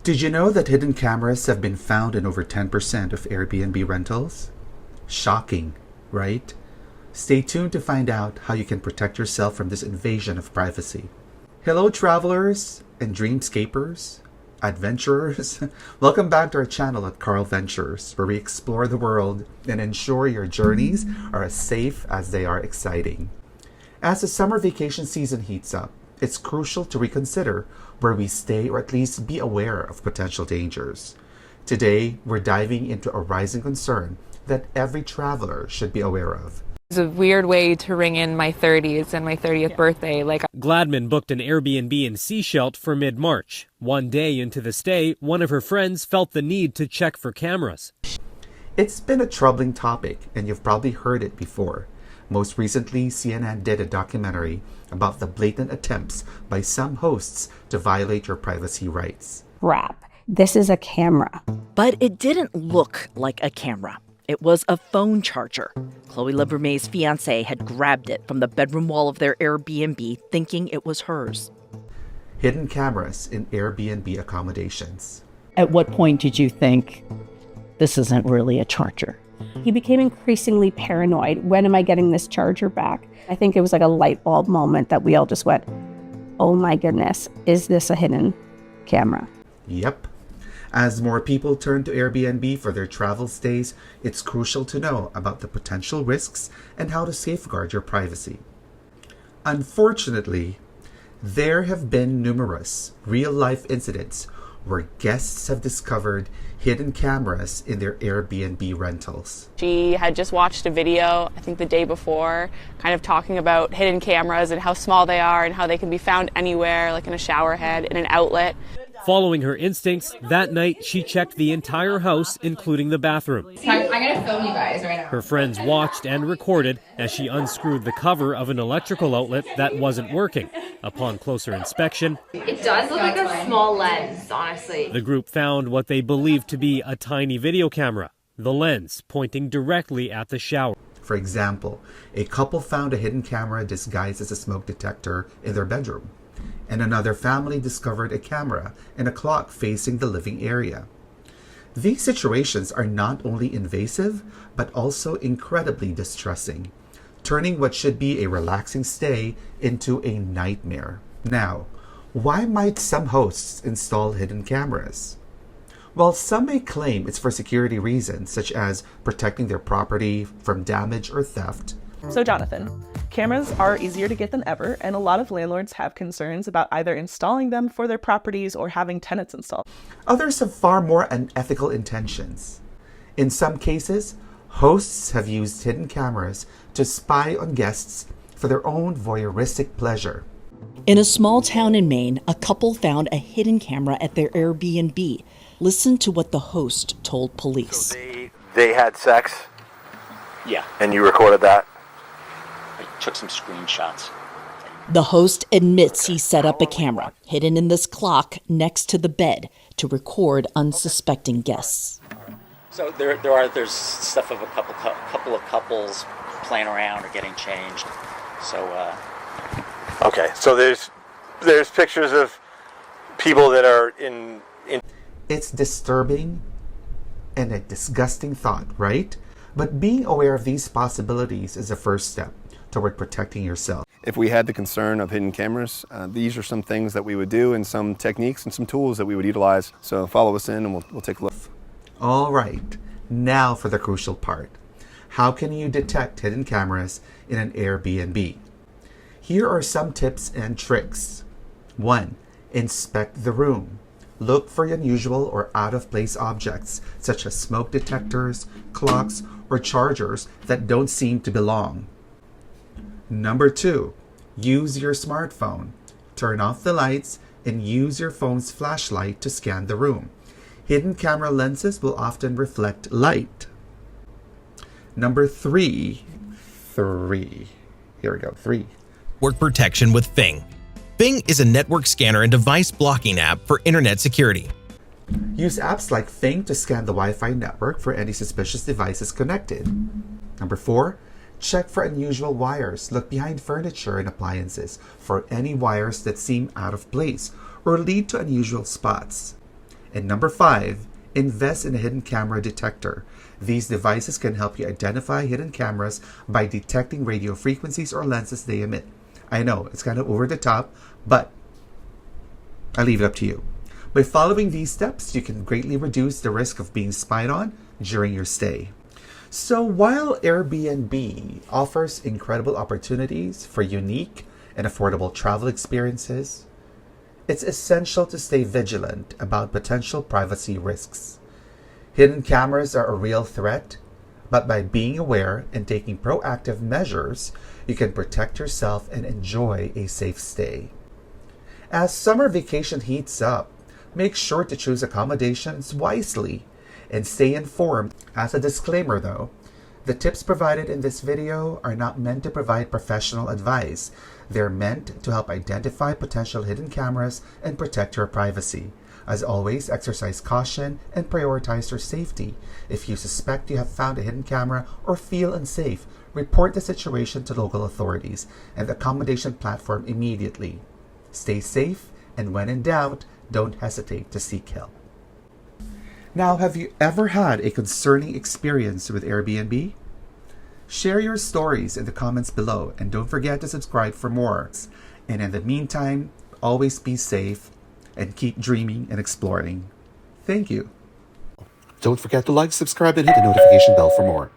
Did you know that hidden cameras have been found in over 10% of Airbnb rentals? Shocking, right? Stay tuned to find out how you can protect yourself from this invasion of privacy. Hello, travelers and dreamscapers, adventurers. Welcome back to our channel at Carl Ventures, where we explore the world and ensure your journeys are as safe as they are exciting. As the summer vacation season heats up, it's crucial to reconsider where we stay or at least be aware of potential dangers. Today, we're diving into a rising concern that every traveler should be aware of. It's a weird way to ring in my 30s and my 30th birthday. Gladman booked an Airbnb in Sechelt for mid-March. One day into the stay, one of her friends felt the need to check for cameras. It's been a troubling topic, and you've probably heard it before. Most recently, CNN did a documentary about the blatant attempts by some hosts to violate your privacy rights. Wrap. This is a camera. But it didn't look like a camera. It was a phone charger. Chloe Levermay's fiancé had grabbed it from the bedroom wall of their Airbnb, thinking it was hers. Hidden cameras in Airbnb accommodations. At what point did you think this isn't really a charger? He became increasingly paranoid. When am I getting this charger back? I think it was like a light bulb moment that we all just went, oh my goodness, is this a hidden camera? Yep. As more people turn to Airbnb for their travel stays, it's crucial to know about the potential risks and how to safeguard your privacy. Unfortunately, there have been numerous real-life incidents where guests have discovered hidden cameras in their Airbnb rentals. She had just watched a video, I think the day before, kind of talking about hidden cameras and how small they are and how they can be found anywhere, like in a shower head, in an outlet. Following her instincts, that night she checked the entire house, including the bathroom. I'm going to film you guys right now. Her friends watched and recorded as she unscrewed the cover of an electrical outlet that wasn't working. Upon closer inspection, It does look like a small lens, honestly. the group found what they believed to be a tiny video camera, the lens pointing directly at the shower. For example, a couple found a hidden camera disguised as a smoke detector in their bedroom, and another family discovered a camera and a clock facing the living area. These situations are not only invasive, but also incredibly distressing, turning what should be a relaxing stay into a nightmare. Now, why might some hosts install hidden cameras? Well, some may claim it's for security reasons, such as protecting their property from damage or theft. So Jonathan, cameras are easier to get than ever, and a lot of landlords have concerns about either installing them for their properties or having tenants installed. Others have far more unethical intentions. In some cases, hosts have used hidden cameras to spy on guests for their own voyeuristic pleasure. In a small town in Maine, a couple found a hidden camera at their Airbnb. Listen to what the host told police. So they had sex? Yeah. And you recorded that? I took some screenshots. The host admits he set up a camera hidden in this clock next to the bed to record unsuspecting guests. So there's stuff of a couple of couples playing around or getting changed. So Okay, so there's pictures of people that are in. It's disturbing and a disgusting thought, right? But being aware of these possibilities is a first step toward protecting yourself. If we had the concern of hidden cameras, these are some things that we would do and some techniques and some tools that we would utilize. So follow us in and we'll take a look. All right, now for the crucial part. How can you detect hidden cameras in an Airbnb? Here are some tips and tricks. 1. Inspect the room. Look for unusual or out-of-place objects, such as smoke detectors, clocks, or chargers that don't seem to belong. Number 2. Use your smartphone. Turn off the lights and use your phone's flashlight to scan the room. Hidden camera lenses will often reflect light. Number 3. Here we go. 3. Network protection with Fing. Fing is a network scanner and device blocking app for internet security. Use apps like Fing to scan the Wi-Fi network for any suspicious devices connected. Number 4. Check for unusual wires. Look behind furniture and appliances for any wires that seem out of place or lead to unusual spots. And number 5, invest in a hidden camera detector. These devices can help you identify hidden cameras by detecting radio frequencies or lenses they emit. I know, it's kind of over the top, but I leave it up to you. By following these steps, you can greatly reduce the risk of being spied on during your stay. So while Airbnb offers incredible opportunities for unique and affordable travel experiences, it's essential to stay vigilant about potential privacy risks. Hidden cameras are a real threat, but by being aware and taking proactive measures, you can protect yourself and enjoy a safe stay. As summer vacation heats up, make sure to choose accommodations wisely and stay informed. As a disclaimer though, the tips provided in this video are not meant to provide professional advice. They're meant to help identify potential hidden cameras and protect your privacy. As always, exercise caution and prioritize your safety. If you suspect you have found a hidden camera or feel unsafe, report the situation to local authorities and the accommodation platform immediately. Stay safe, and when in doubt, don't hesitate to seek help. Now, have you ever had a concerning experience with Airbnb? Share your stories in the comments below, and don't forget to subscribe for more. And in the meantime, always be safe and keep dreaming and exploring. Thank you. Don't forget to like, subscribe, and hit the notification bell for more.